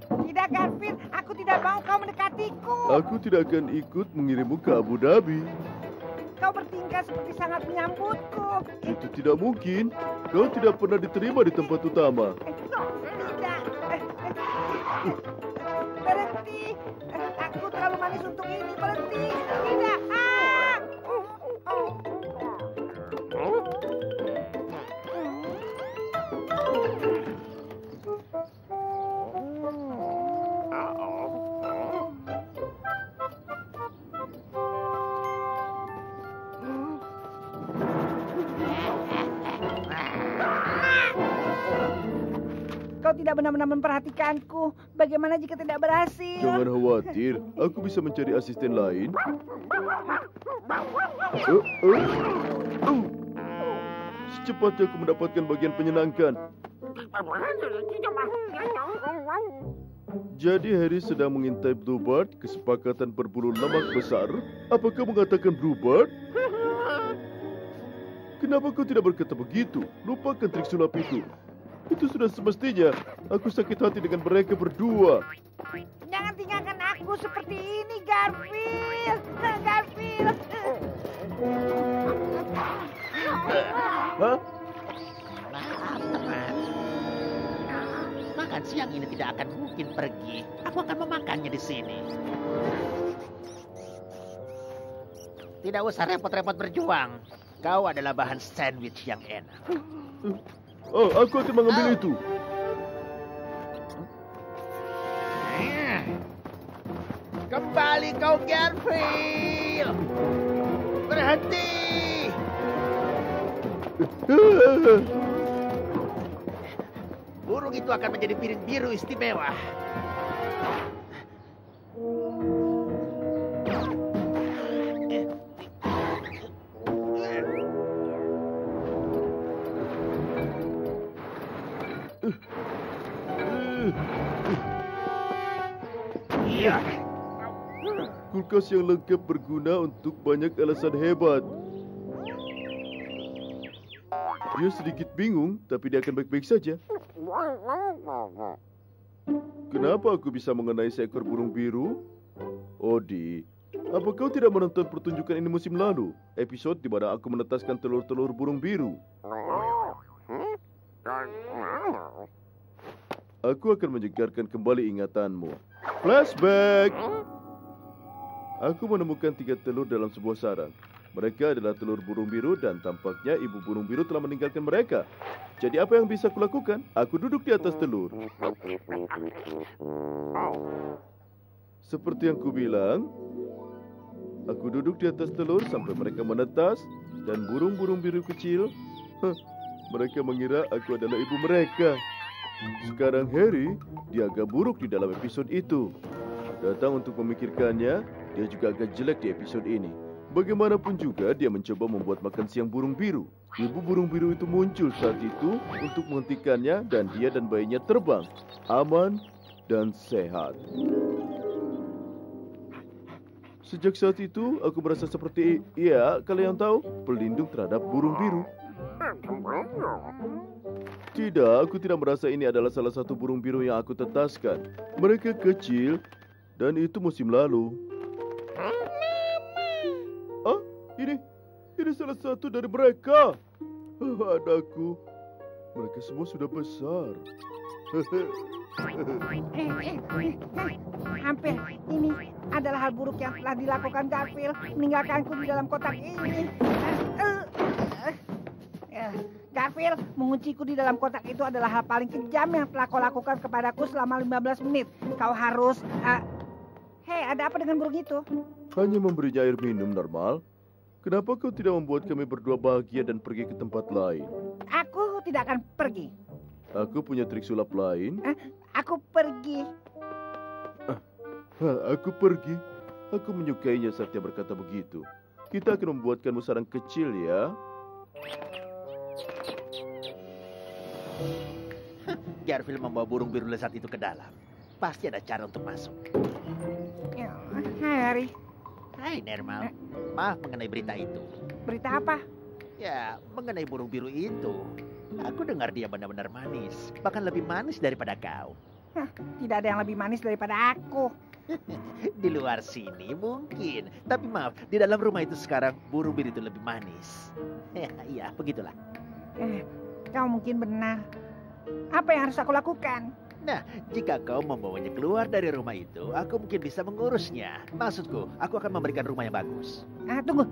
Tidak, Garfield. Aku tidak mau kau mendekatiku. Aku tidak akan ikut mengirimmu ke Abu Dhabi. Kau bertingkah seperti sangat menyambutku. Itu tidak mungkin. Kau tidak pernah diterima di tempat utama. Tidak. Berhenti. Aku terlalu manis untuk ini. Berhenti. Tidak. Kau tidak benar-benar memperhatikanku. Bagaimana jika tidak berhasil? Jangan khawatir. Aku bisa mencari asisten lain. Secepatnya aku mendapatkan bagian menyenangkan. Jadi Harry sedang mengintai Bluebird, kesepakatan berburu lemak besar. Apakah mengatakan Bluebird? Kenapa kau tidak berkata begitu? Lupakan trik sulap itu. Itu sudah semestinya. Aku sakit hati dengan mereka berdua. Jangan tinggalkan aku seperti ini, Garfield. Garfield. Hah? Makan siang ini tidak akan mungkin pergi. Aku akan memakannya di sini. Tidak usah repot-repot berjuang. Kau adalah bahan sandwich yang enak. Oh, aku akan mengambil itu. Kembali kau, Garfield. Berhenti. Burung itu akan menjadi piring biru istimewa. Iya. Kulkas yang lengkap berguna untuk banyak alasan hebat. Dia sedikit bingung, tapi dia akan baik-baik saja. Kenapa aku bisa mengenai seekor burung biru? Odi, apa kau tidak menonton pertunjukan ini musim lalu? Episode di mana aku menetaskan telur-telur burung biru. Aku akan menyegarkan kembali ingatanmu. Flashback! Aku menemukan 3 telur dalam sebuah sarang. Mereka adalah telur burung biru dan tampaknya ibu burung biru telah meninggalkan mereka. Jadi apa yang bisa kulakukan? Aku duduk di atas telur. Seperti yang kubilang, aku duduk di atas telur sampai mereka menetas dan burung-burung biru kecil, mereka mengira aku adalah ibu mereka. Sekarang Harry, dia agak buruk di dalam episode itu. Datang untuk memikirkannya, dia juga agak jelek di episode ini. Bagaimanapun juga dia mencoba membuat makan siang burung biru. Ibu burung biru itu muncul saat itu untuk menghentikannya dan dia dan bayinya terbang. Aman dan sehat. Sejak saat itu, aku merasa seperti, ya, kalian tahu, pelindung terhadap burung biru. Tidak, aku tidak merasa ini adalah salah satu burung biru yang aku tetaskan. Mereka kecil, dan itu musim lalu. Ah, ini menjadi salah satu dari mereka. Anakku, mereka semua sudah besar. Hampir. Ini adalah hal buruk yang telah dilakukan Garfield, meninggalkanku di dalam kotak ini. Garfield, mengunciku di dalam kotak itu adalah hal paling kejam yang telah kau lakukan kepadaku selama 15 menit. Kau harus... Hei, ada apa dengan burung itu? Hanya memberinya air minum normal. Kenapa kau tidak membuat kami berdua bahagia dan pergi ke tempat lain? Aku tidak akan pergi. Aku punya trik sulap lain. Aku pergi. Aku pergi. Aku menyukainya saat dia berkata begitu. Kita akan membuatkanmu sarang kecil ya. Garfield membawa burung biru lezat itu ke dalam. Pasti ada cara untuk masuk. Hai, Harry. Hai, Nermal. Maaf mengenai berita itu. Berita apa? Ya, mengenai burung biru itu. Aku dengar dia benar-benar manis. Bahkan lebih manis daripada kau. Tidak ada yang lebih manis daripada aku. Di luar sini mungkin. Tapi maaf, di dalam rumah itu sekarang burung biru itu lebih manis. Ya, begitulah. Kau mungkin benar. Apa yang harus aku lakukan? Nah, jika kau membawanya keluar dari rumah itu, aku mungkin bisa mengurusnya. Maksudku, aku akan memberikan rumah yang bagus.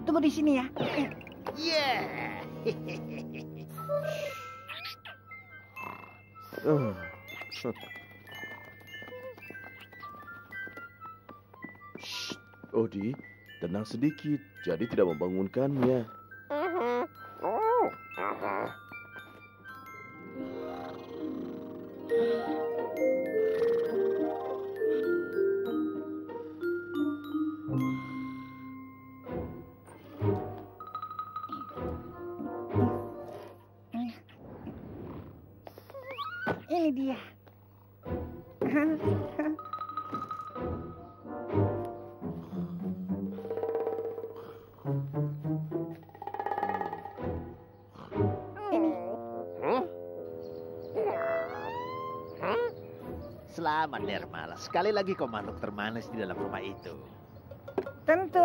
Tunggu di sini ya. Yeah. Shh, Odi, tenang sedikit, jadi tidak membangunkannya. Ini dia. Selamat, Nermal. Sekali lagi kau makhluk termanis di dalam rumah itu. Tentu.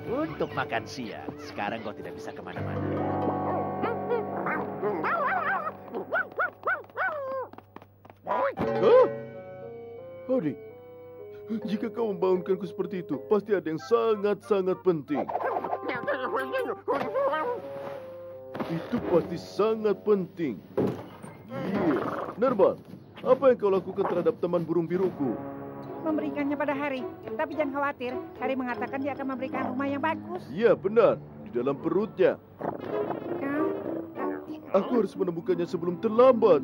Untuk makan siang, sekarang kau tidak bisa kemana-mana. Odi, jika kau membangunkanku seperti itu, pasti ada yang sangat-sangat penting. Itu pasti sangat penting. Nermal, apa yang kau lakukan terhadap teman burung biruku? Memberikannya pada Harry. Tapi jangan khawatir, Harry mengatakan dia akan memberikan rumah yang bagus. Iya, benar. Di dalam perutnya. Aku harus menemukannya sebelum terlambat.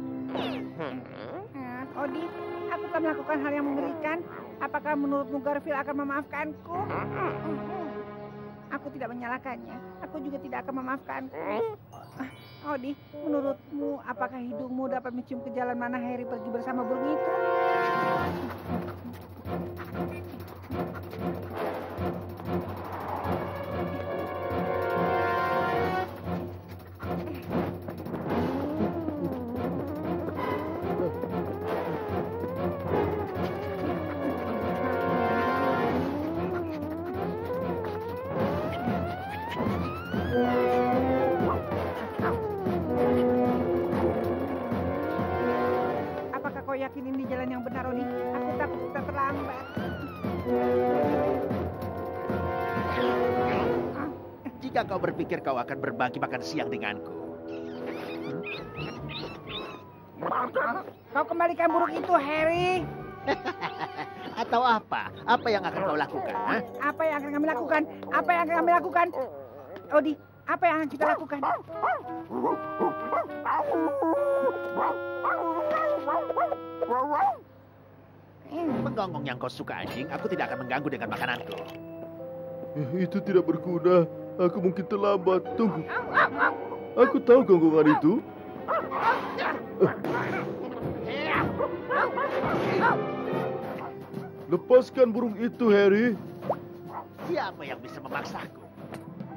Odi, aku telah melakukan hal yang mengerikan. Apakah menurutmu Garfield akan memaafkanku? Aku tidak menyalahkannya. Aku juga tidak akan memaafkanku. Odi, menurutmu apakah hidungmu dapat mencium ke jalan mana Harry pergi bersama burung itu? Apakah kau yakin ini jalan yang benar, Odi? Aku takut kita terlambat. Jika kau berpikir kau akan berbagi makan siang denganku. Kau kembalikan burung itu, Harry. Atau apa? Apa yang akan kau lakukan? Ha? Apa yang akan kami lakukan? Apa yang akan kami lakukan? Odi, apa yang akan kita lakukan? Menggonggong yang kau suka, anjing. Aku tidak akan mengganggu dengan makananku. Itu tidak berguna. Aku mungkin terlambat. Tunggu. Aku tahu gonggongan itu. Lepaskan burung itu, Harry. Siapa yang bisa memaksaku?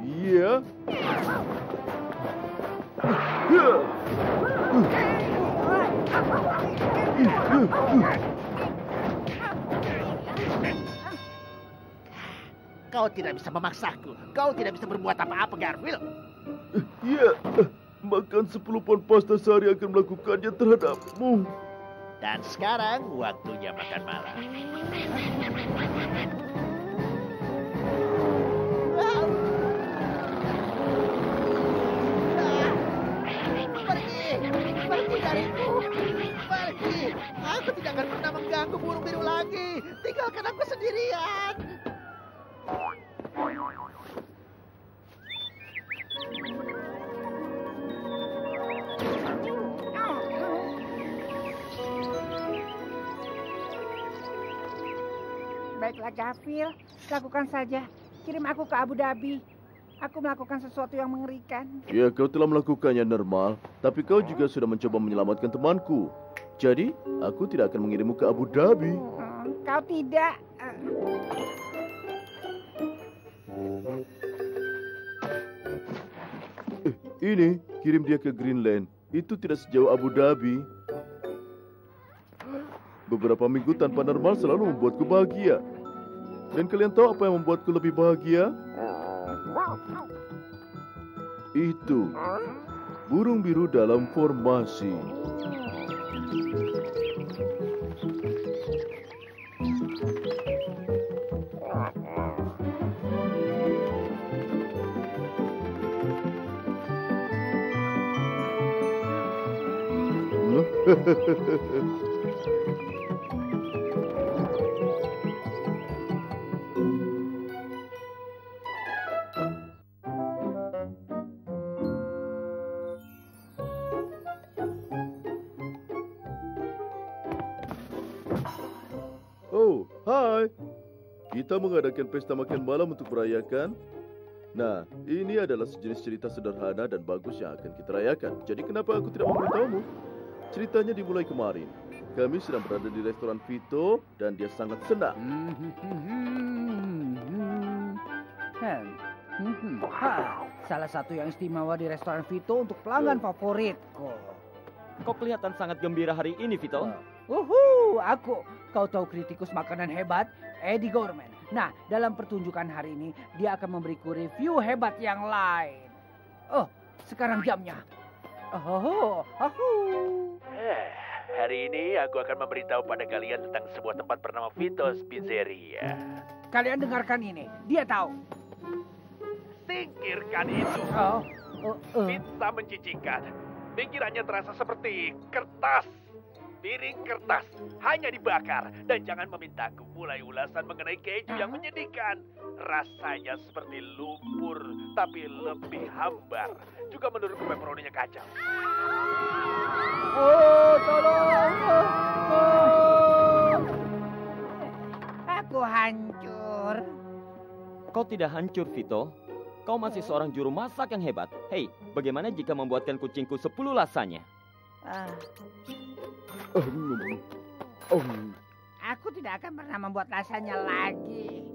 Iya. Kau tidak bisa memaksaku. Kau tidak bisa berbuat apa-apa, Garfield. Iya, makan 10 pon pasta sehari akan melakukannya terhadapmu. Dan sekarang waktunya makan malam. Pergi dariku. Pergi. Aku tidak akan pernah mengganggu burung biru lagi. Tinggalkan aku sendirian. Baiklah Garfield, lakukan saja. Kirim aku ke Abu Dhabi. Aku melakukan sesuatu yang mengerikan. Ya, kau telah melakukannya normal, tapi kau juga sudah mencoba menyelamatkan temanku. Jadi, aku tidak akan mengirimmu ke Abu Dhabi. Kau tidak. Ini, kirim dia ke Greenland. Itu tidak sejauh Abu Dhabi. Beberapa minggu tanpa normal selalu membuatku bahagia. Dan kalian tahu apa yang membuatku lebih bahagia? Itu burung biru dalam formasi. Oh, hai. Kita mengadakan pesta makan malam untuk merayakan. Nah, ini adalah sejenis cerita sederhana dan bagus yang akan kita rayakan. Jadi kenapa aku tidak memberitahumu? Ceritanya dimulai kemarin. Kami sedang berada di restoran Vito dan dia sangat senang. Salah satu yang istimewa di restoran Vito untuk pelanggan favoritku. Kau kelihatan sangat gembira hari ini, Vito. Kau tahu kritikus makanan hebat, Eddie Gorman. Nah, dalam pertunjukan hari ini, dia akan memberiku review hebat yang lain. Oh, sekarang jamnya. Hari ini aku akan memberitahu pada kalian tentang sebuah tempat bernama Vito's Pizzeria. Kalian dengarkan ini, dia tahu. Singkirkan itu. Pizza mencicikan. Pinggirannya terasa seperti kertas. Piring kertas hanya dibakar. Dan jangan memintaku mulai ulasan mengenai keju yang menyedihkan. Rasanya seperti lumpur, tapi lebih hambar. Juga menurutku pepperoninya kacau. Tolong. Aku hancur. Kau tidak hancur, Vito. Kau masih seorang juru masak yang hebat. Hei, bagaimana jika membuatkan kucingku 10 lasanya? Aku tidak akan pernah membuat rasanya lagi.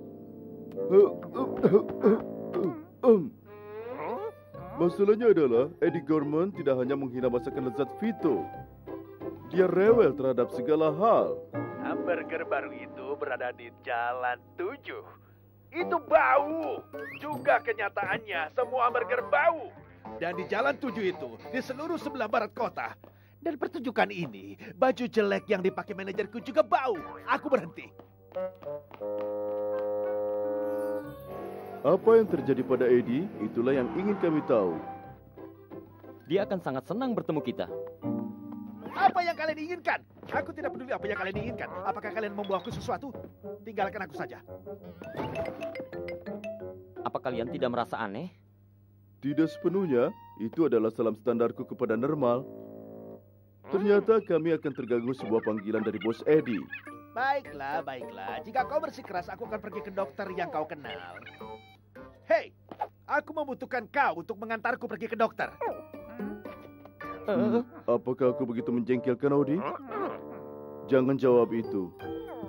Masalahnya adalah Eddie Gorman tidak hanya menghina masakan lezat Vito. Dia rewel terhadap segala hal. Hamburger baru itu berada di Jalan 7. Itu bau. Juga kenyataannya semua hamburger bau. Dan di Jalan 7 itu, di seluruh sebelah barat kota. Dan pertunjukan ini, baju jelek yang dipakai manajerku juga bau. Aku berhenti. Apa yang terjadi pada Eddie, itulah yang ingin kami tahu. Dia akan sangat senang bertemu kita. Apa yang kalian inginkan? Aku tidak peduli apa yang kalian inginkan. Apakah kalian membawaku sesuatu? Tinggalkan aku saja. Apa kalian tidak merasa aneh? Tidak sepenuhnya, itu adalah salam standarku kepada normal. Ternyata kami akan terganggu sebuah panggilan dari bos Eddie. Baiklah, baiklah. Jika kau bersikeras, aku akan pergi ke dokter yang kau kenal. Hei, aku membutuhkan kau untuk mengantarku pergi ke dokter. Apakah aku begitu menjengkelkan, Audi? Jangan jawab itu.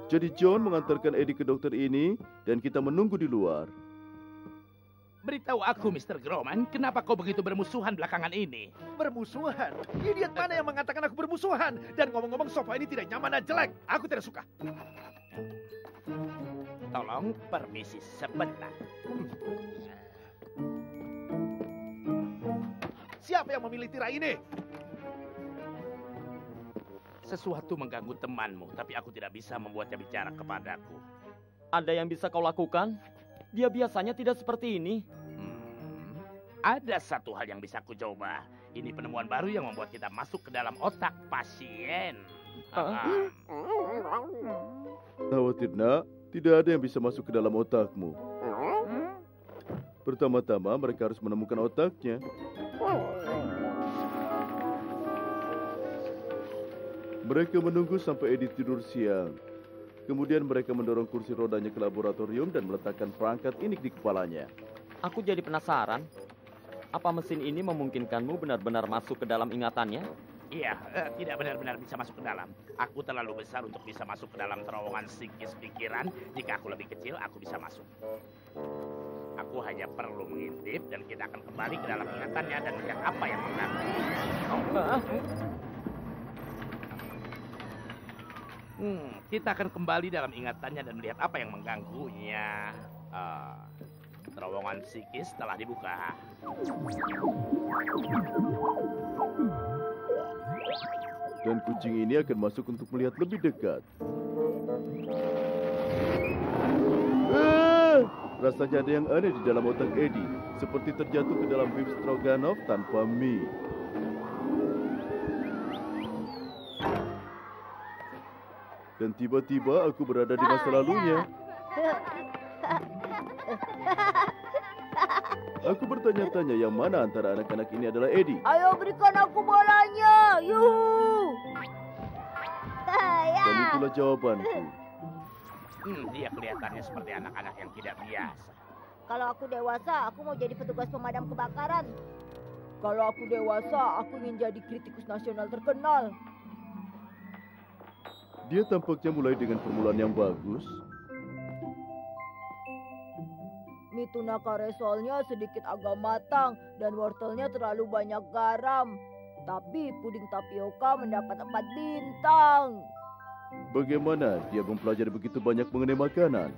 Jadi John mengantarkan Eddie ke dokter ini dan kita menunggu di luar. Beritahu aku, Mr. Groman, kenapa kau begitu bermusuhan belakangan ini? Bermusuhan? Idiot mana yang mengatakan aku bermusuhan? Dan ngomong-ngomong, sofa ini tidak nyaman dan jelek. Aku tidak suka. Tolong permisi sebentar. Siapa yang memilih tirai ini? Sesuatu mengganggu temanmu, tapi aku tidak bisa membuatnya bicara kepadaku. Ada yang bisa kau lakukan? Dia biasanya tidak seperti ini. Ada satu hal yang bisa aku coba. Ini penemuan baru yang membuat kita masuk ke dalam otak pasien. Khawatir nak, tidak ada yang bisa masuk ke dalam otakmu. Pertama-tama mereka harus menemukan otaknya. Mereka menunggu sampai Eddie tidur siang. Kemudian mereka mendorong kursi rodanya ke laboratorium dan meletakkan perangkat ini di kepalanya. Aku jadi penasaran. Apa mesin ini memungkinkanmu benar-benar masuk ke dalam ingatannya? Iya, tidak benar-benar bisa masuk ke dalam. Aku terlalu besar untuk bisa masuk ke dalam terowongan psikis pikiran. Jika aku lebih kecil, aku bisa masuk. Aku hanya perlu mengintip dan kita akan kembali ke dalam ingatannya dan melihat apa yang mengganggu. Kita akan kembali dalam ingatannya dan melihat apa yang mengganggunya. Terowongan psikis telah dibuka. Dan kucing ini akan masuk untuk melihat lebih dekat. Rasanya ada yang aneh di dalam otak Eddie, seperti terjatuh ke dalam beef stroganoff tanpa mie. Dan tiba-tiba aku berada di masa lalunya. Aku bertanya-tanya yang mana antara anak-anak ini adalah Eddie. Ayo berikan aku bolanya. Yuhu. Dan itulah jawabanku. Dia kelihatannya seperti anak-anak yang tidak biasa. Kalau aku dewasa, aku mau jadi petugas pemadam kebakaran. Kalau aku dewasa, aku ingin jadi kritikus nasional terkenal. Dia tampaknya mulai dengan permulaan yang bagus. Mie tuna karesolnya sedikit agak matang dan wortelnya terlalu banyak garam. Tapi puding tapioka mendapat 4 bintang. Bagaimana dia mempelajari begitu banyak mengenai makanan?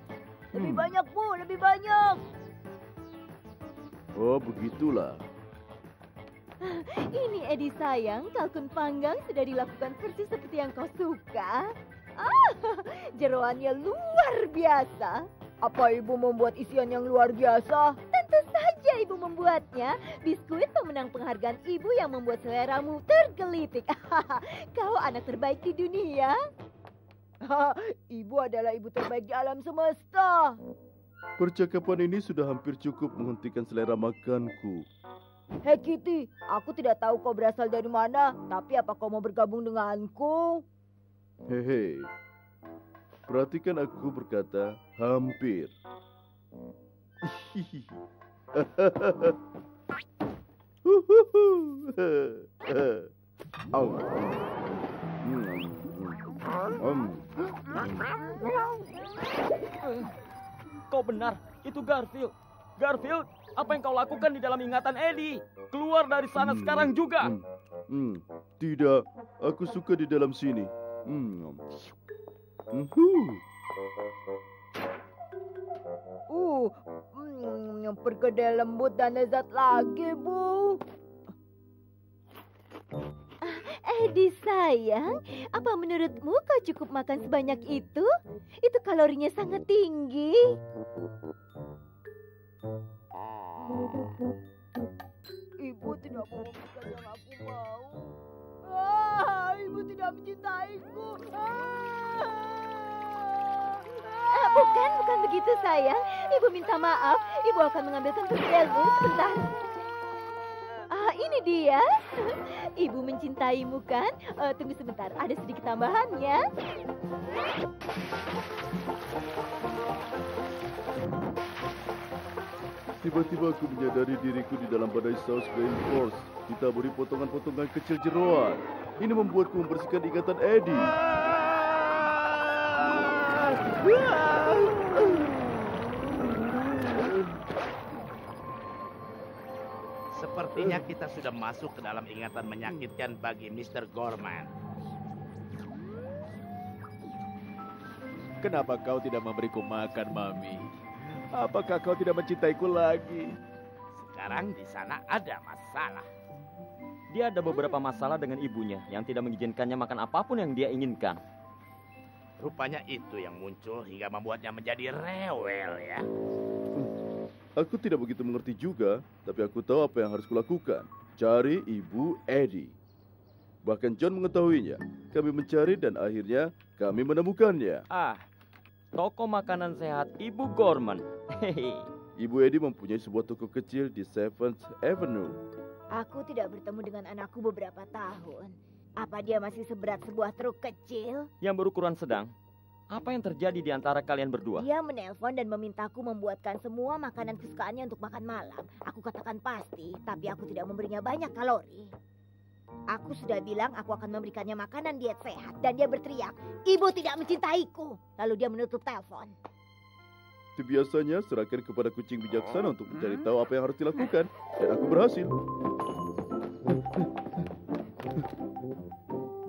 Lebih banyak, Bu, lebih banyak. Oh, begitulah. Ini Eddie sayang, kalkun panggang sudah dilakukan persis seperti yang kau suka. Jeroannya luar biasa. Apa Ibu membuat isian yang luar biasa? Tentu saja Ibu membuatnya. Biskuit pemenang penghargaan Ibu yang membuat seleramu tergelitik. Kau anak terbaik di dunia. Ibu adalah ibu terbaik di alam semesta. Percakapan ini sudah hampir cukup menghentikan selera makanku. Hei Kitty, aku tidak tahu kau berasal dari mana, tapi apa kau mau bergabung denganku? Hehe, perhatikan aku berkata hampir. Kau benar, itu Garfield. Garfield, apa yang kau lakukan di dalam ingatan Eddie? Keluar dari sana sekarang juga. Tidak, aku suka di dalam sini. Perkedel lembut dan lezat lagi, Bu. Eddie sayang, apa menurutmu kau cukup makan sebanyak itu? Itu kalorinya sangat tinggi. Ibu tidak mau memberikan yang aku mau. Ibu tidak mencintaiku. Bukan begitu sayang. Ibu minta maaf. Ibu akan mengambilkan perkedelmu sebentar. Ini dia. Ibu mencintaimu kan? Tunggu sebentar, ada sedikit tambahannya. Tiba-tiba aku menyadari diriku di dalam badai saus reinforce, ditaburi potongan-potongan kecil jeroan. Ini membuatku membersihkan ingatan Eddie. Sepertinya kita sudah masuk ke dalam ingatan menyakitkan bagi Mr. Gorman. Kenapa kau tidak memberiku makan, Mami? Apakah kau tidak mencintaiku lagi? Sekarang di sana ada masalah. Dia ada beberapa masalah dengan ibunya yang tidak mengizinkannya makan apapun yang dia inginkan. Rupanya itu yang muncul hingga membuatnya menjadi rewel ya. Aku tidak begitu mengerti juga, tapi aku tahu apa yang harus kulakukan. Cari Ibu Eddie. Bahkan John mengetahuinya. Kami mencari dan akhirnya kami menemukannya. Toko makanan sehat Ibu Gorman. Hehe. Ibu Eddie mempunyai sebuah toko kecil di 7th Avenue. Aku tidak bertemu dengan anakku beberapa tahun. Apa dia masih seberat sebuah truk kecil? Yang berukuran sedang. Apa yang terjadi di antara kalian berdua? Dia menelpon dan memintaku membuatkan semua makanan kesukaannya untuk makan malam. Aku katakan pasti, tapi aku tidak memberinya banyak kalori. Aku sudah bilang aku akan memberikannya makanan diet sehat. Dan dia berteriak, "Ibu tidak mencintaiku." Lalu dia menutup telepon. Itu biasanya serahkan kepada kucing bijaksana untuk mencari tahu apa yang harus dilakukan. Dan aku berhasil.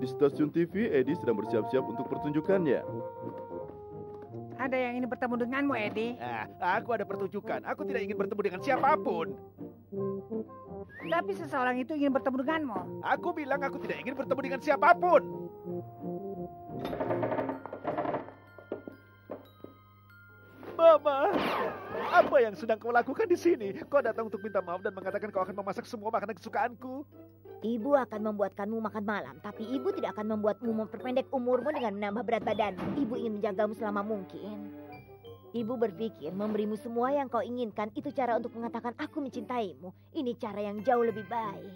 Di stasiun TV, Eddie sedang bersiap-siap untuk pertunjukannya. Ada yang ingin bertemu denganmu, Eddie? Aku ada pertunjukan. Aku tidak ingin bertemu dengan siapapun. Tapi seseorang itu ingin bertemu denganmu. Aku bilang aku tidak ingin bertemu dengan siapapun. Mama, apa yang sedang kau lakukan di sini? Kau datang untuk minta maaf dan mengatakan kau akan memasak semua makanan kesukaanku. Ibu akan membuatkanmu makan malam, tapi ibu tidak akan membuatmu memperpendek umurmu dengan menambah berat badanmu. Ibu ingin menjagamu selama mungkin. Ibu berpikir memberimu semua yang kau inginkan itu cara untuk mengatakan aku mencintaimu. Ini cara yang jauh lebih baik.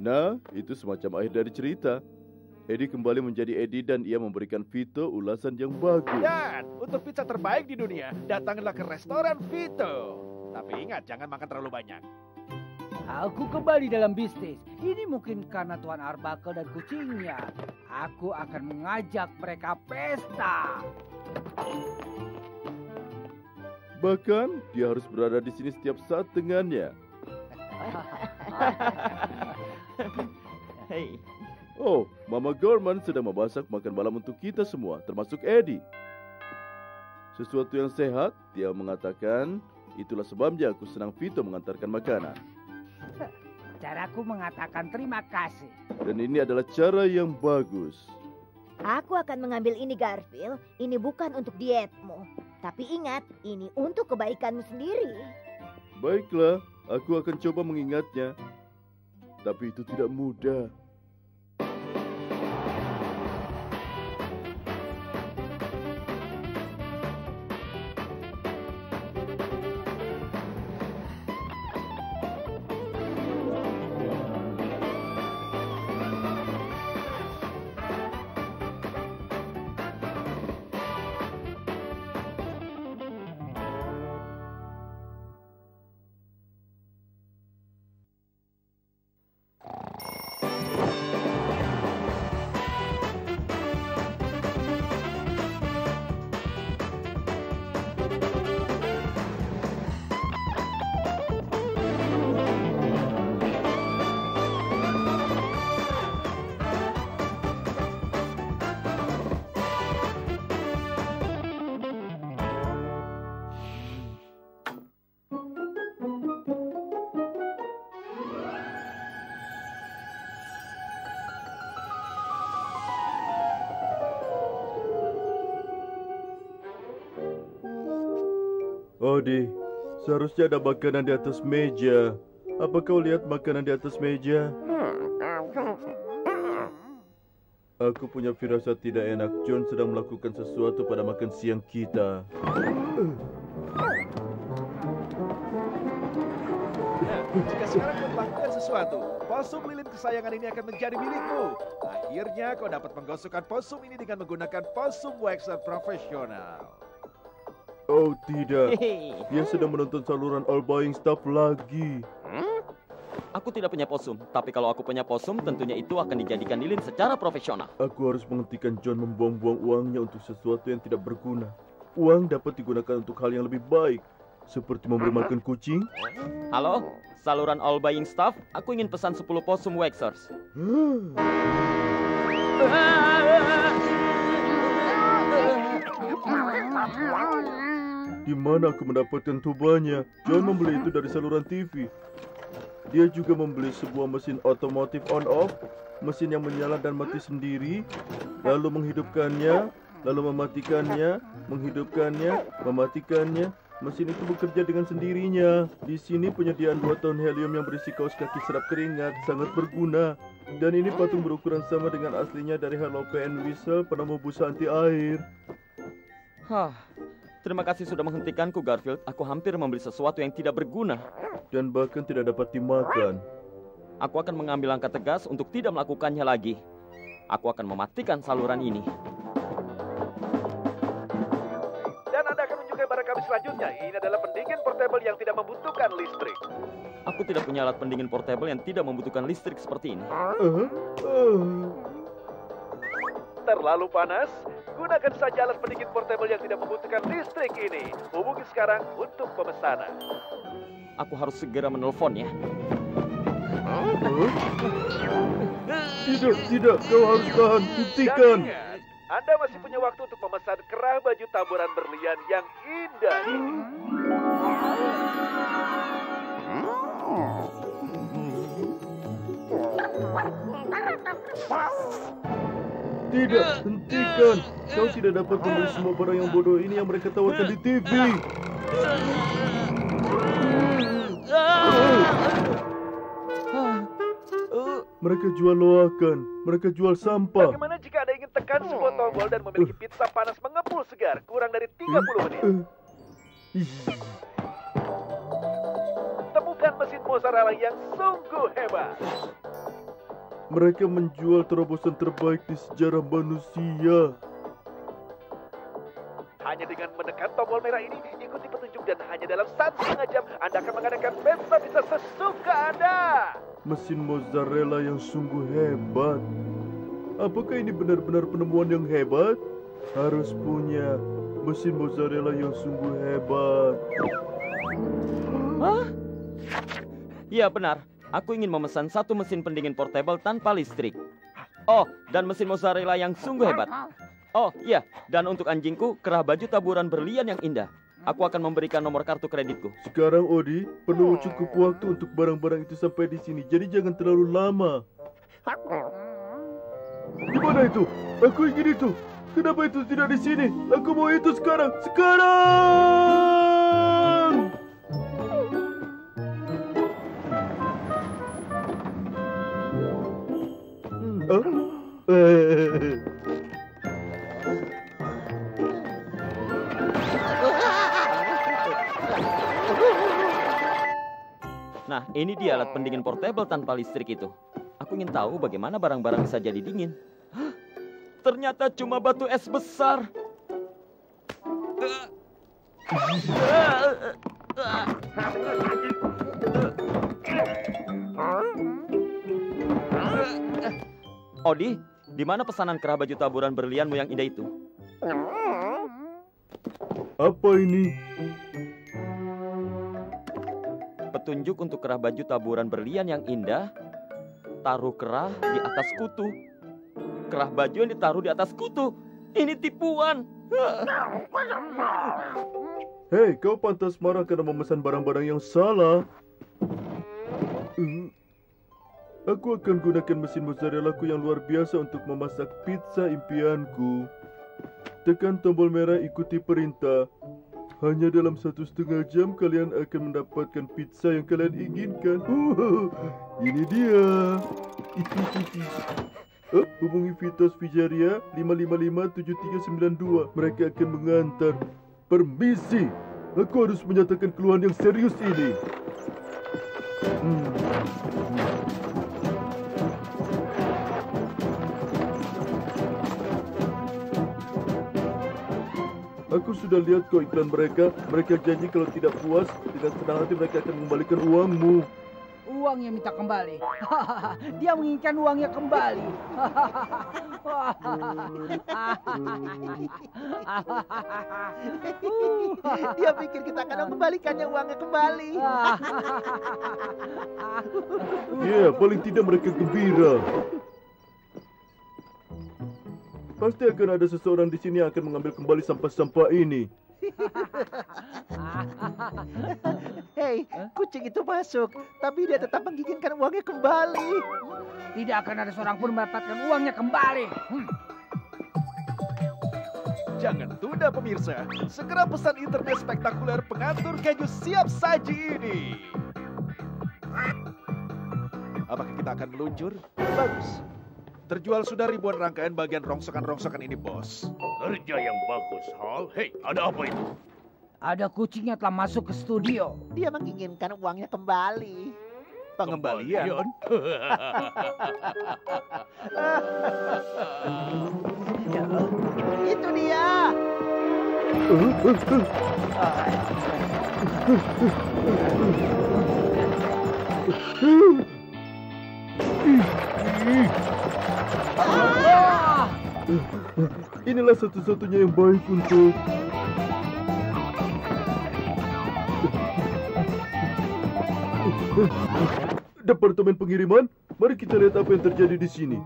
Nah, itu semacam akhir dari cerita. Eddie kembali menjadi Eddie dan ia memberikan Vito ulasan yang bagus. Dan untuk pizza terbaik di dunia, datanglah ke restoran Vito. Tapi ingat, jangan makan terlalu banyak. Aku kembali dalam bisnis. Ini mungkin karena Tuan Arbuckle dan kucingnya. Aku akan mengajak mereka pesta. Bahkan, dia harus berada di sini setiap saat dengannya. Hei. Oh, Mama Gorman sedang memasak makan malam untuk kita semua, termasuk Eddie. Sesuatu yang sehat, dia mengatakan, itulah sebabnya aku senang Vito mengantarkan makanan. Caraku mengatakan terima kasih. Dan ini adalah cara yang bagus. Aku akan mengambil ini, Garfield. Ini bukan untuk dietmu. Tapi ingat, ini untuk kebaikanmu sendiri. Baiklah, aku akan coba mengingatnya. Tapi itu tidak mudah. Odi, seharusnya ada makanan di atas meja. Apa kau lihat makanan di atas meja? Aku punya firasat tidak enak. John sedang melakukan sesuatu pada makan siang kita. Jika sekarang kau melakukan sesuatu, posum lilin kesayangan ini akan menjadi milikmu. Akhirnya kau dapat menggosokkan posum ini dengan menggunakan posum waxer profesional. Oh tidak, dia sedang menonton saluran All Buying Stuff lagi. Aku tidak punya posum, tapi kalau aku punya posum, tentunya itu akan dijadikan lilin secara profesional. Aku harus menghentikan John membuang-buang uangnya untuk sesuatu yang tidak berguna. Uang dapat digunakan untuk hal yang lebih baik, seperti memberi makan kucing. Halo, saluran all buying staff, aku ingin pesan 10 possum waxers. Di mana aku mendapatkan tubannya? John membeli itu dari saluran TV. Dia juga membeli sebuah mesin otomotif on-off, mesin yang menyala dan mati sendiri, lalu menghidupkannya, lalu mematikannya, menghidupkannya, mematikannya. Mesin itu bekerja dengan sendirinya. Di sini penyediaan 2 ton helium yang berisi kaos kaki serap keringat sangat berguna. Dan ini patung berukuran sama dengan aslinya dari Hello Pen Whistle, penemu busa anti air. Terima kasih sudah menghentikanku, Garfield. Aku hampir membeli sesuatu yang tidak berguna. Dan bahkan tidak dapat dimakan. Aku akan mengambil langkah tegas untuk tidak melakukannya lagi. Aku akan mematikan saluran ini. Dan Anda akan menunjukkan barang kami selanjutnya. Ini adalah pendingin portable yang tidak membutuhkan listrik. Aku tidak punya alat pendingin portable yang tidak membutuhkan listrik seperti ini. Terlalu panas? Gunakan saja alat pendingin portable yang tidak membutuhkan listrik ini. Hubungi sekarang untuk pemesanan. Aku harus segera menelponnya. Tidak, kau harus tahan, buktikan. Dan ingat, Anda masih punya waktu untuk memesan kerah baju taburan berlian yang indah ini. Tidak, hentikan. Kau tidak dapat membeli semua barang yang bodoh ini yang mereka tawarkan di TV. Mereka jual loakan, mereka jual sampah. Bagaimana jika Anda ingin tekan sebuah tombol dan memiliki pizza panas mengepul segar kurang dari 30 menit? Temukan mesin mozzarella yang sungguh hebat. Mereka menjual terobosan terbaik di sejarah manusia. Hanya dengan menekan tombol merah ini, ikuti petunjuk dan hanya dalam 1,5 jam Anda akan mengadakan pesta sesuka Anda. Mesin mozzarella yang sungguh hebat. Apakah ini benar-benar penemuan yang hebat? Harus punya mesin mozzarella yang sungguh hebat. Hah? Ya benar. Aku ingin memesan 1 mesin pendingin portable tanpa listrik. Oh, dan mesin mozzarella yang sungguh hebat. Oh, iya. Dan untuk anjingku, kerah baju taburan berlian yang indah. Aku akan memberikan nomor kartu kreditku. Sekarang, Odi, perlu cukup waktu untuk barang-barang itu sampai di sini. Jadi jangan terlalu lama. Di mana itu? Aku ingin itu. Kenapa itu tidak di sini? Aku mau itu sekarang. Sekarang! Nah, ini dia alat pendingin portable tanpa listrik itu. Aku ingin tahu bagaimana barang-barang bisa jadi dingin. Hah? Ternyata cuma batu es besar. Odi, di mana pesanan kerah baju taburan berlianmu yang indah itu? Apa ini? Petunjuk untuk kerah baju taburan berlian yang indah. Taruh kerah di atas kutu. Kerah baju yang ditaruh di atas kutu. Ini tipuan. Hei, kau pantas marah karena memesan barang-barang yang salah. Aku akan gunakan mesin mozzarella-ku yang luar biasa untuk memasak pizza impianku. Tekan tombol merah, ikuti perintah. Hanya dalam 1,5 jam kalian akan mendapatkan pizza yang kalian inginkan. Ini dia. Hubungi Vitos Pizzeria 555-7392. Mereka akan mengantar. Permisi. Aku harus menyatakan keluhan yang serius ini. Aku sudah lihat kok iklan mereka. Mereka janji kalau tidak puas, dengan senang hati mereka akan mengembalikan uangmu. uangnya minta kembali. Dia menginginkan uangnya kembali. Dia pikir kita akan mengembalikannya uangnya kembali. Ya, paling tidak mereka gembira. Pasti akan ada seseorang di sini yang akan mengambil kembali sampah-sampah ini. Hei, kucing itu masuk, tapi dia tetap menginginkan uangnya kembali. Tidak akan ada seorang pun mendapatkan uangnya kembali. Jangan tunda pemirsa, segera pesan internet spektakuler pengatur keju siap saji ini. Apakah kita akan meluncur? Bagus. Terjual sudah ribuan rangkaian bagian rongsokan-rongsokan ini, bos. Kerja yang bagus, Hal. Hei, ada apa itu? Ada kucing yang telah masuk ke studio. Dia menginginkan uangnya kembali. Pengembalian. Itu dia. Inilah satu-satunya yang baik untuk... Departemen pengiriman, mari kita lihat apa yang terjadi di sini.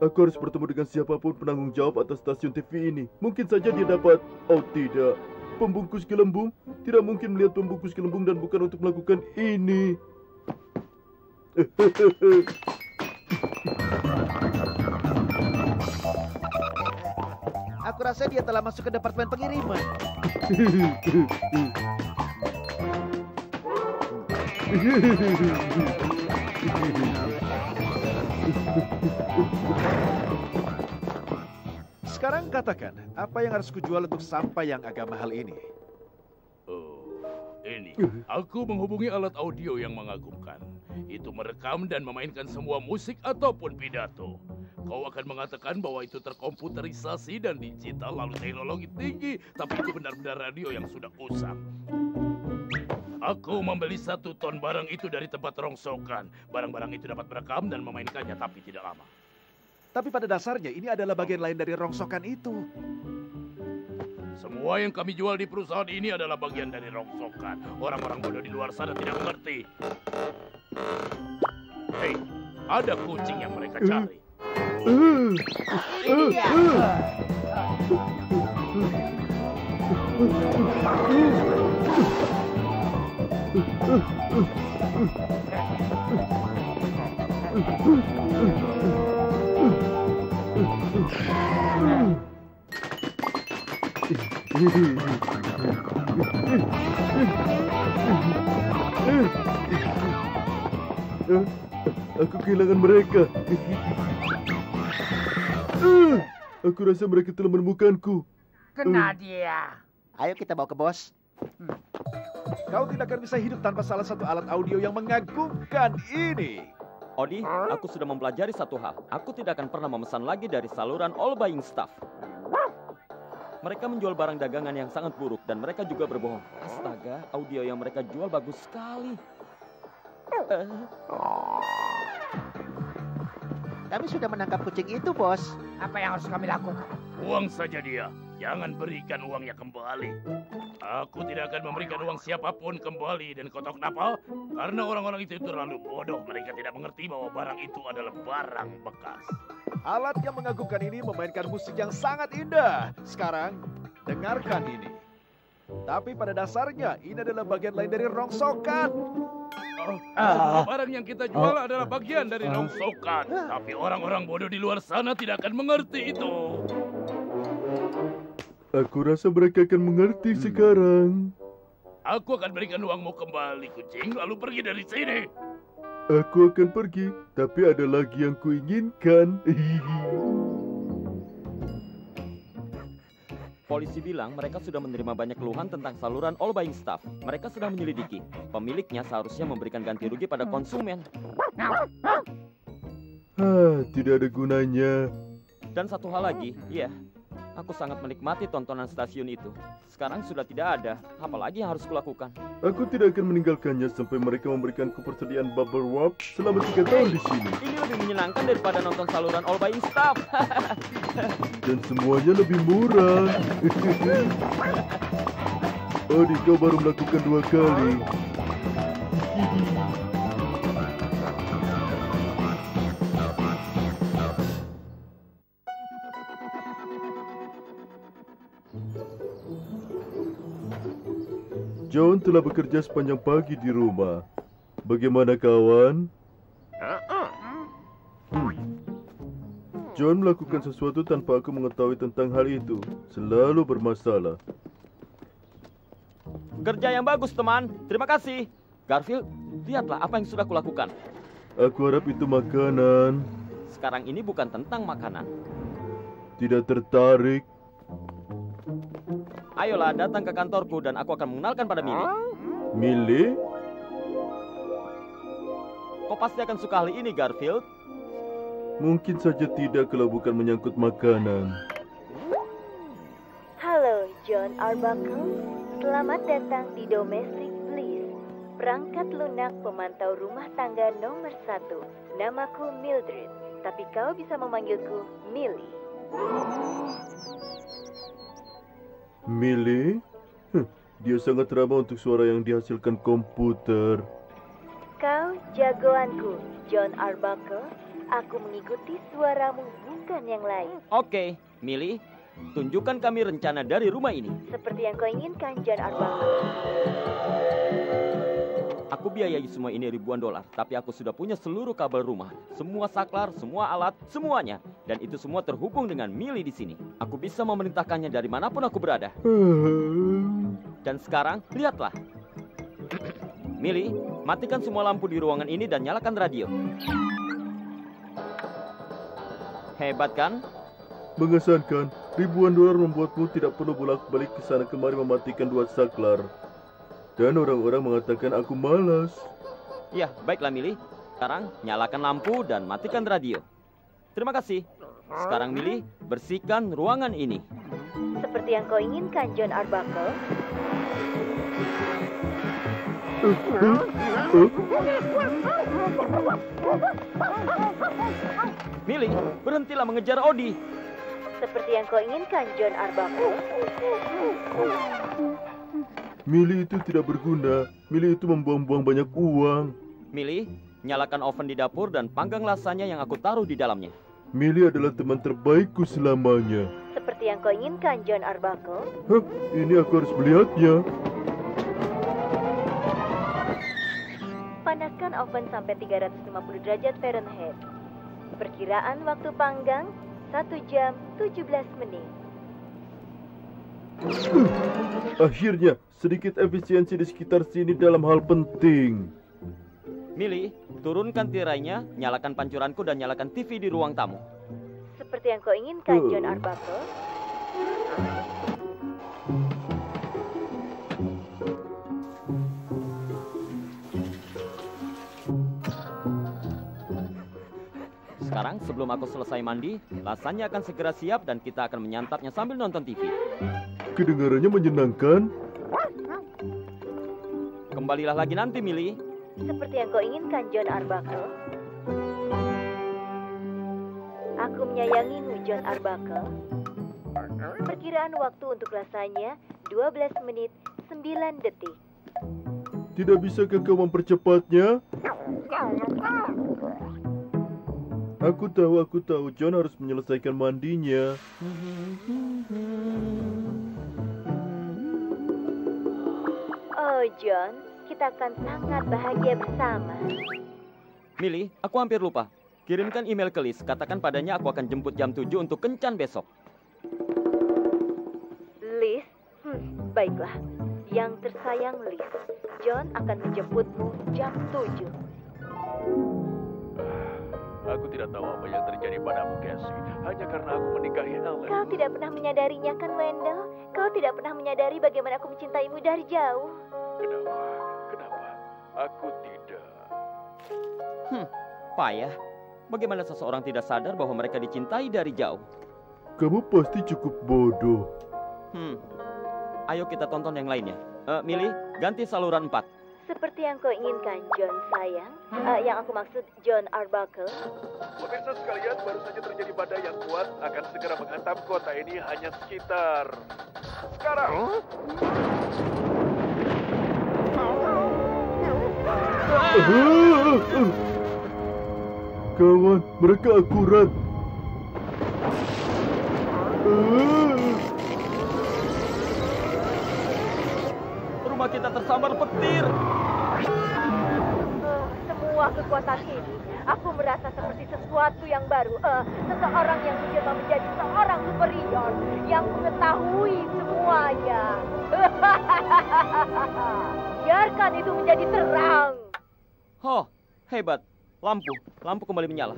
Aku harus bertemu dengan siapapun penanggung jawab atas stasiun TV ini. Mungkin saja dia dapat... Oh tidak, pembungkus gelembung. Tidak mungkin melihat pembungkus gelembung dan bukan untuk melakukan ini. Aku rasa dia telah masuk ke departemen pengiriman. Sekarang katakan, apa yang harus kujual untuk sampah yang agak mahal ini? Oh, ini. Aku menghubungi alat audio yang mengagumkan. Itu merekam dan memainkan semua musik ataupun pidato. Kau akan mengatakan bahwa itu terkomputerisasi dan digital lalu teknologi tinggi, tapi itu benar-benar radio yang sudah usang. Aku membeli 1 ton barang itu dari tempat rongsokan. Barang-barang itu dapat merekam dan memainkannya, tapi tidak lama. Tapi pada dasarnya ini adalah bagian lain dari rongsokan itu. Semua yang kami jual di perusahaan ini adalah bagian dari rongsokan. Orang-orang bodoh di luar sana tidak mengerti. Hei, ada kucing yang mereka cari. Ini dia. Aku kehilangan mereka. Aku rasa mereka telah menemukanku. Kena dia. Ayo kita bawa ke bos. Kau tidak akan bisa hidup tanpa salah satu alat audio yang mengagumkan ini. Odi, aku sudah mempelajari satu hal. Aku tidak akan pernah memesan lagi dari saluran All Buying Stuff. Mereka menjual barang dagangan yang sangat buruk dan mereka juga berbohong. Astaga, audio yang mereka jual bagus sekali. Kami sudah menangkap kucing itu, bos. Apa yang harus kami lakukan? Buang saja dia. Jangan berikan uangnya kembali. Aku tidak akan memberikan uang siapapun kembali. Dan kau tahu kenapa? Karena orang-orang itu terlalu bodoh. Mereka tidak mengerti bahwa barang itu adalah barang bekas. Alat yang mengagumkan ini memainkan musik yang sangat indah. Sekarang, dengarkan ini. Tapi pada dasarnya, ini adalah bagian lain dari rongsokan. Semua barang yang kita jual adalah bagian dari rongsokan. Tapi orang-orang bodoh di luar sana tidak akan mengerti itu. Aku rasa mereka akan mengerti sekarang. Aku akan berikan uangmu kembali, kucing, lalu pergi dari sini. Aku akan pergi, tapi ada lagi yang kuinginkan. Polisi bilang mereka sudah menerima banyak keluhan tentang saluran All Buying Stuff. Mereka sedang menyelidiki. Pemiliknya seharusnya memberikan ganti rugi pada konsumen. Tidak ada gunanya. Dan satu hal lagi, ya, Aku sangat menikmati tontonan stasiun itu. Sekarang sudah tidak ada. Apalagi yang harus kulakukan? Aku tidak akan meninggalkannya sampai mereka memberikanku persediaan bubble wrap selama 3 tahun di sini. Ini lebih menyenangkan daripada nonton saluran All Buying Stuff. Dan semuanya lebih murah. Odi, kau baru melakukan 2 kali. John telah bekerja sepanjang pagi di rumah. Bagaimana kawan? John melakukan sesuatu tanpa aku mengetahui tentang hal itu. Selalu bermasalah. Kerja yang bagus, teman. Terima kasih. Garfield, lihatlah apa yang sudah kulakukan. Aku harap itu makanan. Sekarang ini bukan tentang makanan. Tidak tertarik. Ayolah, datang ke kantorku dan aku akan mengenalkan pada Millie. Millie? Kau pasti akan suka hal ini, Garfield. Mungkin saja tidak kalau bukan menyangkut makanan. Halo, John Arbuckle. Selamat datang di Domestic Bliss. Perangkat lunak pemantau rumah tangga nomor 1. Namaku Mildred, tapi kau bisa memanggilku Millie. Millie? Dia sangat ramah untuk suara yang dihasilkan komputer. Kau jagoanku, John Arbuckle. Aku mengikuti suaramu, bukan yang lain. Oke, Millie. Tunjukkan kami rencana dari rumah ini. Seperti yang kau inginkan, John Arbuckle. Aku biayai semua ini ribuan dolar, tapi aku sudah punya seluruh kabel rumah, semua saklar, semua alat, semuanya. Dan itu semua terhubung dengan Millie di sini. Aku bisa memerintahkannya dari manapun aku berada. Dan sekarang, lihatlah. Millie, matikan semua lampu di ruangan ini dan nyalakan radio. Hebat kan? Mengesankan, ribuan dolar membuatmu tidak perlu bolak-balik ke sana kemari mematikan 2 saklar. Dan orang-orang mengatakan aku malas. Ya, baiklah Millie. Sekarang nyalakan lampu dan matikan radio. Terima kasih. Sekarang Millie, bersihkan ruangan ini. Seperti yang kau inginkan, John Arbuckle. Millie, berhentilah mengejar Odi. Seperti yang kau inginkan, John Arbuckle. Millie itu tidak berguna. Millie itu membuang-buang banyak uang. Millie, nyalakan oven di dapur dan panggang lasanya yang aku taruh di dalamnya. Millie adalah teman terbaikku selamanya. Seperti yang kau inginkan, John Arbuckle. Hah, ini aku harus melihatnya. Panaskan oven sampai 350 derajat Fahrenheit. Perkiraan waktu panggang 1 jam 17 menit. Akhirnya, sedikit efisiensi di sekitar sini dalam hal penting. Millie, turunkan tirainya, nyalakan pancuranku dan nyalakan TV di ruang tamu. Seperti yang kau inginkan, John Arbuckle. Sekarang sebelum aku selesai mandi, lasanya akan segera siap dan kita akan menyantapnya sambil nonton TV. Kedengarannya menyenangkan. Kembalilah lagi nanti, Millie. Seperti yang kau inginkan, John Arbuckle. Aku menyayangimu, John Arbuckle. Perkiraan waktu untuk lasanya 12 menit 9 detik. Tidak bisakah kau mempercepatnya? Aku tahu. John harus menyelesaikan mandinya. Oh, John, kita akan sangat bahagia bersama. Millie, aku hampir lupa. Kirimkan email ke Liz. Katakan padanya aku akan jemput jam 7 untuk kencan besok. Liz? Baiklah. Yang tersayang Liz, John akan menjemputmu jam 7. Aku tidak tahu apa yang terjadi padamu, Cassie. Hanya karena aku menikahi Helen. Kau tidak pernah menyadarinya kan, Wendell? Kau tidak pernah menyadari bagaimana aku mencintaimu dari jauh. Kenapa? Aku tidak. Payah. Bagaimana seseorang tidak sadar bahwa mereka dicintai dari jauh? Kamu pasti cukup bodoh. Ayo kita tonton yang lainnya. Millie, ganti saluran 4. Seperti yang kau inginkan, John sayang. Yang aku maksud John Arbuckle. Pemirsa sekalian, baru saja terjadi badai yang kuat akan segera menghantam kota ini hanya sekitar sekarang. Kawan, mereka akurat. Rumah kita tersambar petir. Semua kekuatan ini, aku merasa seperti sesuatu yang baru. Seseorang yang menjelma menjadi seorang superior yang mengetahui semuanya. Biarkan itu menjadi terang. Oh, hebat. Lampu kembali menyala.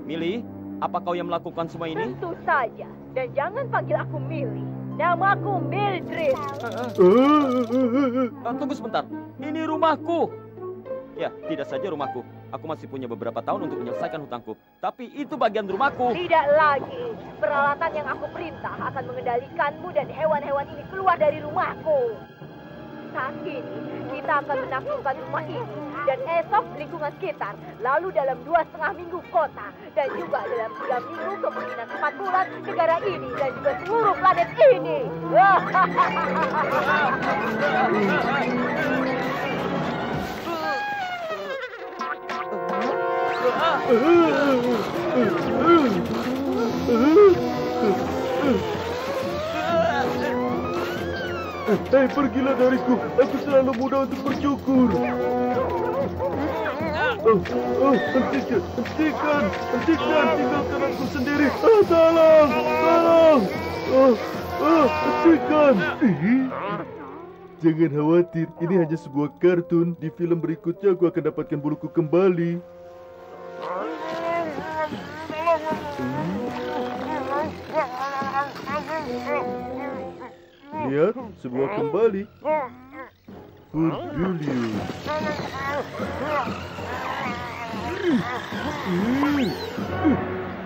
Millie, apa kau yang melakukan semua ini? Tentu saja. Dan jangan panggil aku Millie. Namaku Mildred. Tunggu sebentar. Ini rumahku. Ya, tidak saja rumahku. Aku masih punya beberapa tahun untuk menyelesaikan hutangku. Tapi itu bagian rumahku. Tidak lagi. Peralatan yang aku perintah akan mengendalikanmu dan hewan-hewan ini keluar dari rumahku. Saat ini, kita akan menaklukkan rumah ini. Dan esok lingkungan sekitar. Lalu dalam 2,5 minggu kota. Dan juga dalam 3 minggu, kemungkinan 4 bulan, negara ini. Dan juga seluruh planet ini. Pergilah dariku. Aku selalu mudah untuk bersyukur. Hentikan. Tinggalkan aku sendiri. Tolong. Hentikan. Jangan khawatir. Ini hanya sebuah kartun. Di film berikutnya aku akan dapatkan buluku kembali. Lihat, sebuah kembali. Julius.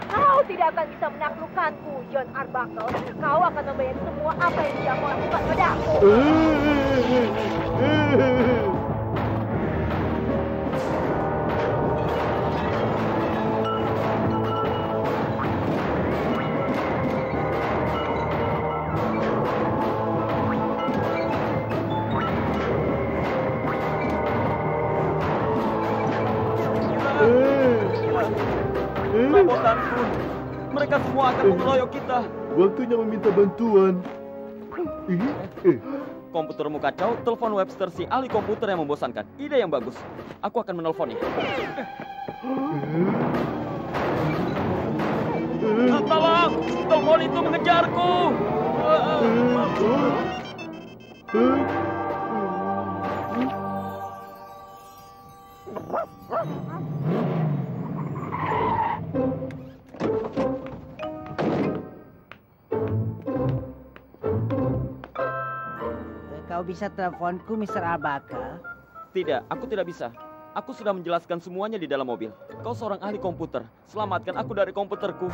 Kau tidak akan bisa menaklukkanku, John Arbuckle. Kau akan membayar semua apa yang dia mau lakukan padaku. Perabotanku. Mereka semua akan mengeroyok kita. Waktunya meminta bantuan. Komputermu kacau, telepon Webster si ahli komputer yang membosankan. Ide yang bagus. Aku akan menelponnya. Tolong! Telepon itu mengejarku! Kau bisa teleponku, Mr. Arbuckle? Tidak, aku tidak bisa. Aku sudah menjelaskan semuanya di dalam mobil. Kau seorang ahli komputer. Selamatkan aku dari komputerku.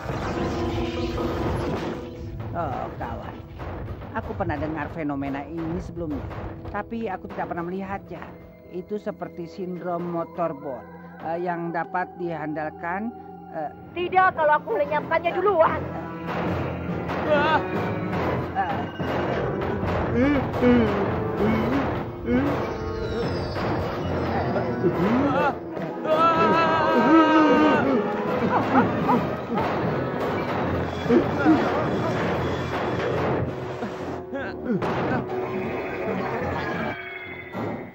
Oh, kawan. Aku pernah dengar fenomena ini sebelumnya. Tapi aku tidak pernah melihatnya. Itu seperti sindrom motorboat yang dapat diandalkan. Tidak kalau aku melenyapkannya duluan.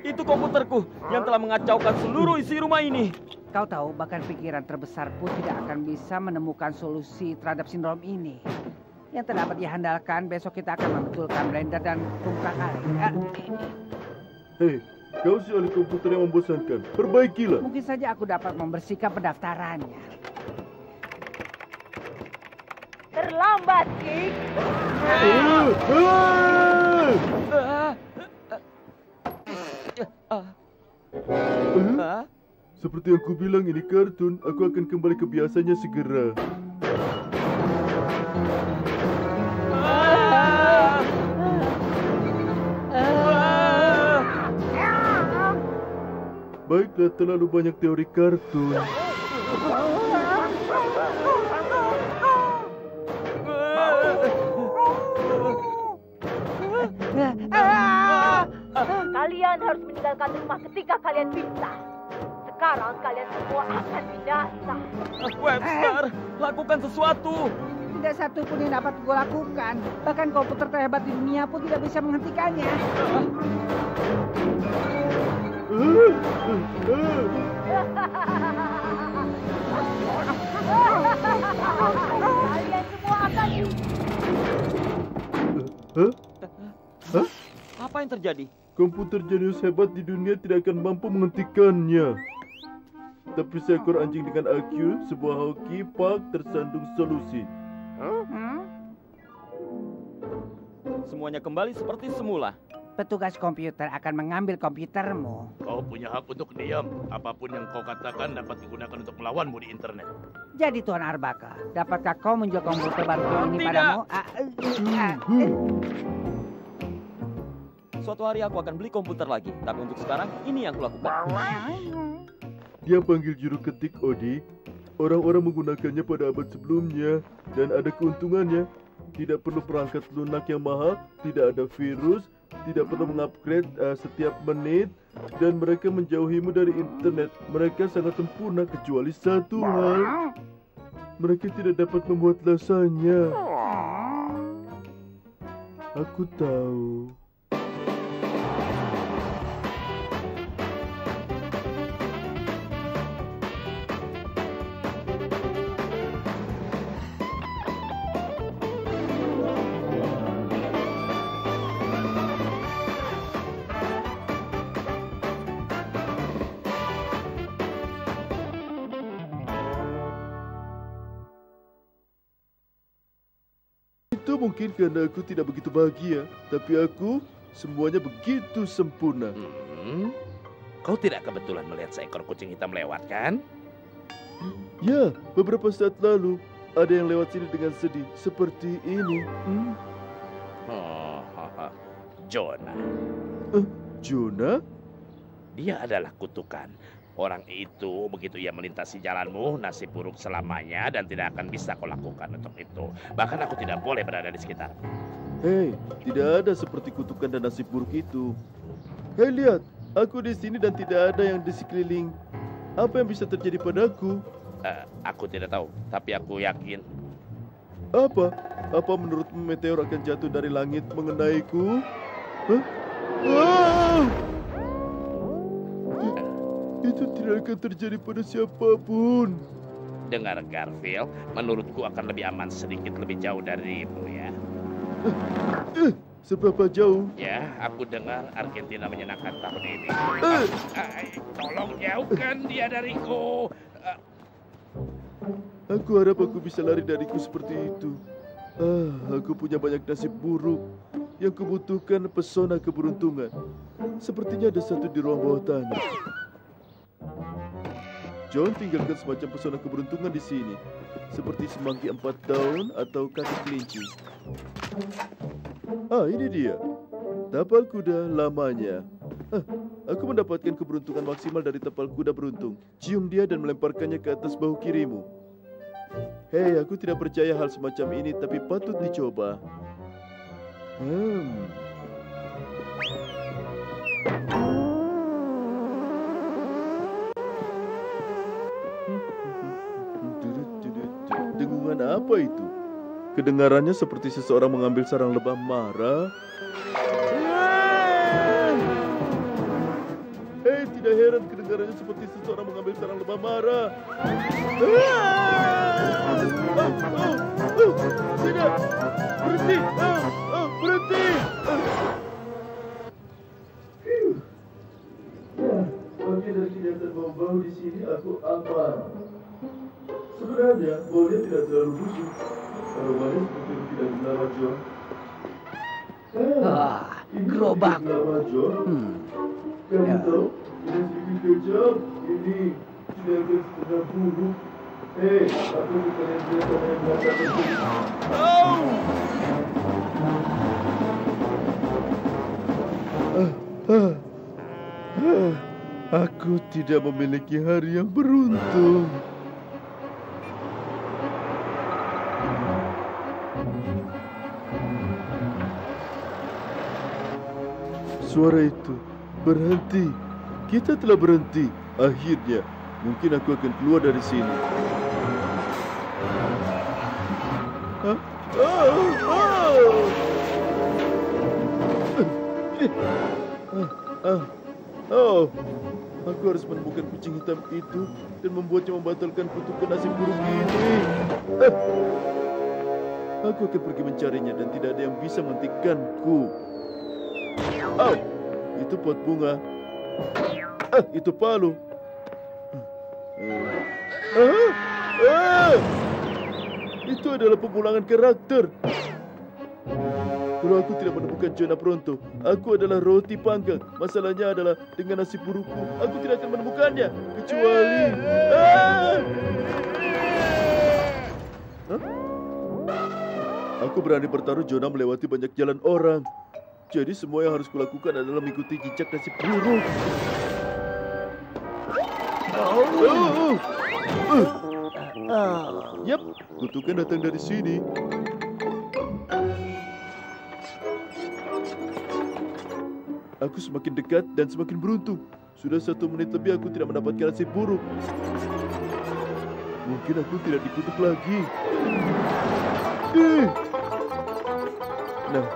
Itu komputerku yang telah mengacaukan seluruh isi rumah ini. Kau tahu, bahkan pikiran terbesar pun tidak akan bisa menemukan solusi terhadap sindrom ini. Yang tak dapat diandalkan, besok kita akan membetulkan blender dan tungkang air. Hei, kau si ahli komputer yang membosankan. Perbaikilah. Mungkin saja aku dapat membersihkan pendaftarannya. Terlambat, King. Seperti yang ku bilang, ini kartun. Aku akan kembali ke biasanya segera. Baiklah, terlalu banyak teori kartun. Kalian harus meninggalkan rumah ketika kalian bisa. Sekarang kalian semua akan binasa. Webster, lakukan sesuatu. Tidak satu pun yang dapat gue lakukan. Bahkan komputer terhebat di dunia pun tidak bisa menghentikannya. Kalian semua akan Apa yang terjadi? Komputer jenius hebat di dunia tidak akan mampu menghentikannya. Tapi seekor anjing dengan IQ, sebuah hoki park tersandung solusi. Semuanya kembali seperti semula. Petugas komputer akan mengambil komputermu. Kau punya hak untuk diam. Apapun yang kau katakan dapat digunakan untuk melawanmu di internet. Jadi Tuan Arbaka, dapatkah kau menjual komputer baru ini Tidak. padamu? Suatu hari aku akan beli komputer lagi. Tapi untuk sekarang, ini yang kulakukan. Dia panggil juru ketik Odi. Orang-orang menggunakannya pada abad sebelumnya. Dan ada keuntungannya. Tidak perlu perangkat lunak yang mahal, tidak ada virus, tidak perlu mengupgrade setiap menit, dan mereka menjauhimu dari internet. Mereka sangat sempurna kecuali satu hal. Mereka tidak dapat membuat lasagna. Aku tahu. Itu mungkin karena aku tidak begitu bahagia, tapi aku semuanya begitu sempurna. Kau tidak kebetulan melihat seekor kucing hitam lewat, kan? Ya, beberapa saat lalu ada yang lewat sini dengan sedih seperti ini. Jonah. Jonah? Dia adalah kutukan. Orang itu begitu ia melintasi jalanmu, nasib buruk selamanya dan tidak akan bisa kau lakukan untuk itu. Bahkan aku tidak boleh berada di sekitar. Hei, tidak ada seperti kutukan dan nasib buruk itu. Hei, lihat, aku di sini dan tidak ada yang di sekeliling. Apa yang bisa terjadi padaku? Aku tidak tahu, tapi aku yakin. Apa? Apa menurutmu meteor akan jatuh dari langit mengenaiku? Hah? Wow! Itu tidak akan terjadi pada siapapun. Dengar Garfield, menurutku akan lebih aman sedikit lebih jauh darimu ya. Seberapa jauh? Ya, aku dengar Argentina menyenangkan tahun ini. Tolong jauhkan dia dariku. Aku harap aku bisa lari dariku seperti itu. Aku punya banyak nasib buruk. Yang kubutuhkan pesona keberuntungan. Sepertinya ada satu di ruang bawah tanah. John tinggalkan semacam pesona keberuntungan di sini. Seperti semanggi 4 daun atau kaki kelinci. Ini dia. Tapal kuda lamanya. Aku mendapatkan keberuntungan maksimal dari tapal kuda beruntung. Cium dia dan melemparkannya ke atas bahu kirimu. Hei, aku tidak percaya hal semacam ini, tapi patut dicoba. Dengungan apa itu? Kedengarannya seperti seseorang mengambil sarang lebah marah. Hei, tidak heran kedengarannya seperti seseorang mengambil sarang lebah marah. Tidak, berhenti, berhenti. Bagi dari kelihatan bau-bau di sini aku aman. Sebenarnya baunya tidak terlalu busuk. Aromanya seperti roti daging lava, John. Gerobak. Lava, John. Kamu tahu, ini sedikit kejam. Ini tidak akan setengah buruk. Hei, aku bukan yang biasa main belakang begini. Aku tidak memiliki hari yang beruntung. Suara itu berhenti. Kita telah berhenti. Akhirnya, mungkin aku akan keluar dari sini. Aku harus menemukan kucing hitam itu dan membuatnya membatalkan kutukan nasib buruk ini. Aku akan pergi mencarinya dan tidak ada yang bisa menghentikanku. Itu pot bunga. Itu palu. Itu adalah pengulangan karakter. Kalau aku tidak menemukan Jonah Pronto, aku adalah roti panggang. Masalahnya adalah dengan nasib burukku, aku tidak akan menemukannya. Kecuali... Aku berani bertaruh Jonah melewati banyak jalan orang. Jadi semua yang harus kulakukan adalah mengikuti jejak nasib buruk. Yap, kutukan datang dari sini. Aku semakin dekat dan semakin beruntung. Sudah 1 menit lebih aku tidak mendapatkan nasib buruk. Mungkin aku tidak dikutuk lagi. Nah,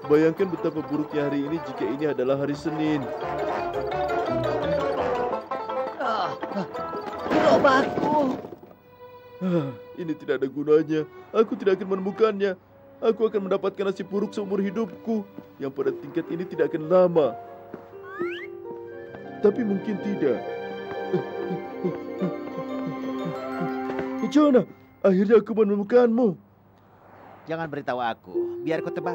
bayangkan betapa buruknya hari ini jika ini adalah hari Senin. Gerobakku. Ini tidak ada gunanya. Aku tidak akan menemukannya. Aku akan mendapatkan nasib buruk seumur hidupku, yang pada tingkat ini tidak akan lama. Tapi mungkin tidak. Jonah, akhirnya aku menemukanmu. Jangan beritahu aku, biar ku tebak.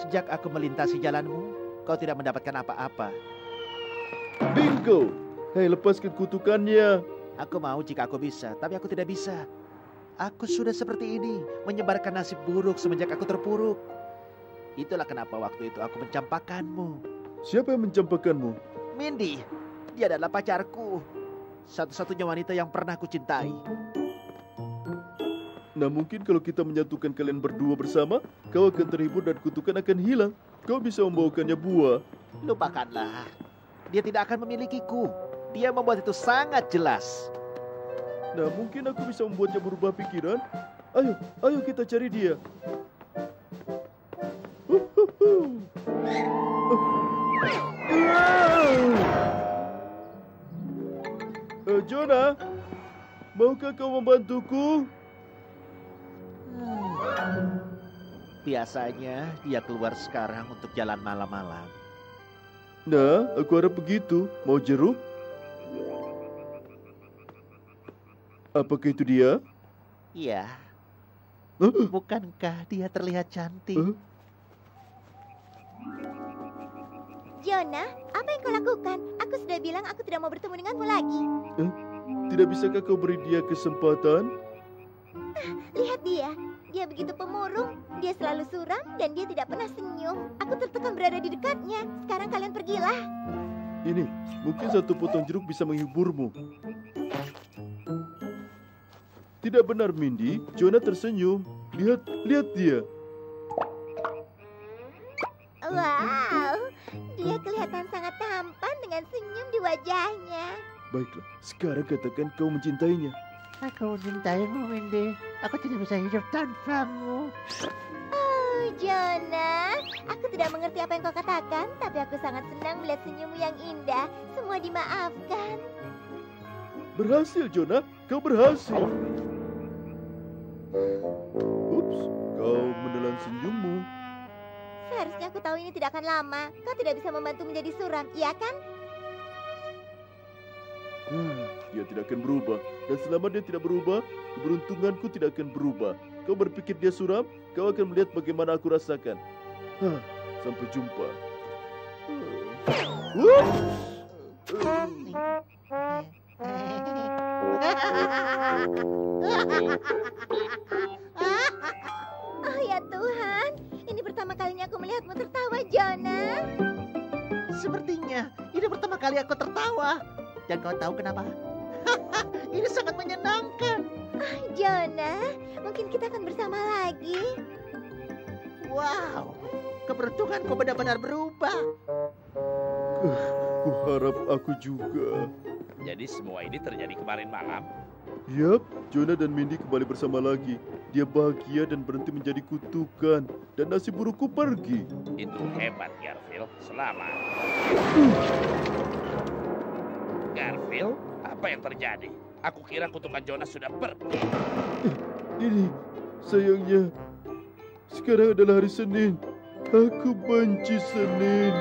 Sejak aku melintasi jalanmu, kau tidak mendapatkan apa-apa. Bingo! Hei, lepaskan kutukannya. Aku mau jika aku bisa, tapi aku tidak bisa. Aku sudah seperti ini, menyebarkan nasib buruk semenjak aku terpuruk. Itulah kenapa waktu itu aku mencampakkanmu. Siapa yang mencampakkanmu? Mindy, dia adalah pacarku. Satu-satunya wanita yang pernah kucintai. Nah, mungkin kalau kita menyatukan kalian berdua bersama, kau akan terhibur dan kutukan akan hilang. Kau bisa membawakannya buah. Lupakanlah. Dia tidak akan memilikiku. Dia membuat itu sangat jelas. Nah, mungkin aku bisa membuatnya berubah pikiran. Ayo kita cari dia. Jonah, maukah kau membantuku? Biasanya dia keluar sekarang untuk jalan malam-malam. Nah, aku harap begitu. Mau jeruk? Apakah itu dia? Iya. Bukankah dia terlihat cantik? Jonah, apa yang kau lakukan? Aku sudah bilang aku tidak mau bertemu denganmu lagi. Tidak bisakah kau beri dia kesempatan? Lihat dia. Dia begitu pemurung. Dia selalu suram dan dia tidak pernah senyum. Aku tertekan berada di dekatnya. Sekarang kalian pergilah. Ini, mungkin satu potong jeruk bisa menghiburmu. Tidak benar, Mindy. Jonah tersenyum. Lihat dia. Wow, dia kelihatan sangat tampan dengan senyum di wajahnya. Baiklah, sekarang katakan kau mencintainya. Aku mencintaimu, Mindy. Aku tidak bisa hidup tanpamu. Oh, Jonah, aku tidak mengerti apa yang kau katakan, tapi aku sangat senang melihat senyummu yang indah. Semua dimaafkan. Berhasil, Jonah. Kau berhasil. Ups, kau menelan senyummu. Seharusnya aku tahu ini tidak akan lama. Kau tidak bisa membantu menjadi suram, iya kan? Dia tidak akan berubah. Dan selama dia tidak berubah, keberuntunganku tidak akan berubah. Kau berpikir dia suram, kau akan melihat bagaimana aku rasakan. Sampai jumpa. Oh ya Tuhan, ini pertama kalinya aku melihatmu tertawa, Jonah. Sepertinya ini Ini pertama kali aku tertawa. Dan kau tahu kenapa? Ini sangat menyenangkan. Jonah, mungkin kita akan bersama lagi. Wow, keberuntunganku benar-benar berubah. Kuharap aku juga. Jadi semua ini terjadi kemarin malam? Yap, Jonah dan Mindy kembali bersama lagi. Dia bahagia dan berhenti menjadi kutukan. Dan nasib burukku pergi. Itu hebat, Garfield. Selamat. Garfield, apa yang terjadi? Aku kira kutukan Jonah sudah pergi. Ini, sayangnya, sekarang adalah hari Senin. Aku benci Senin.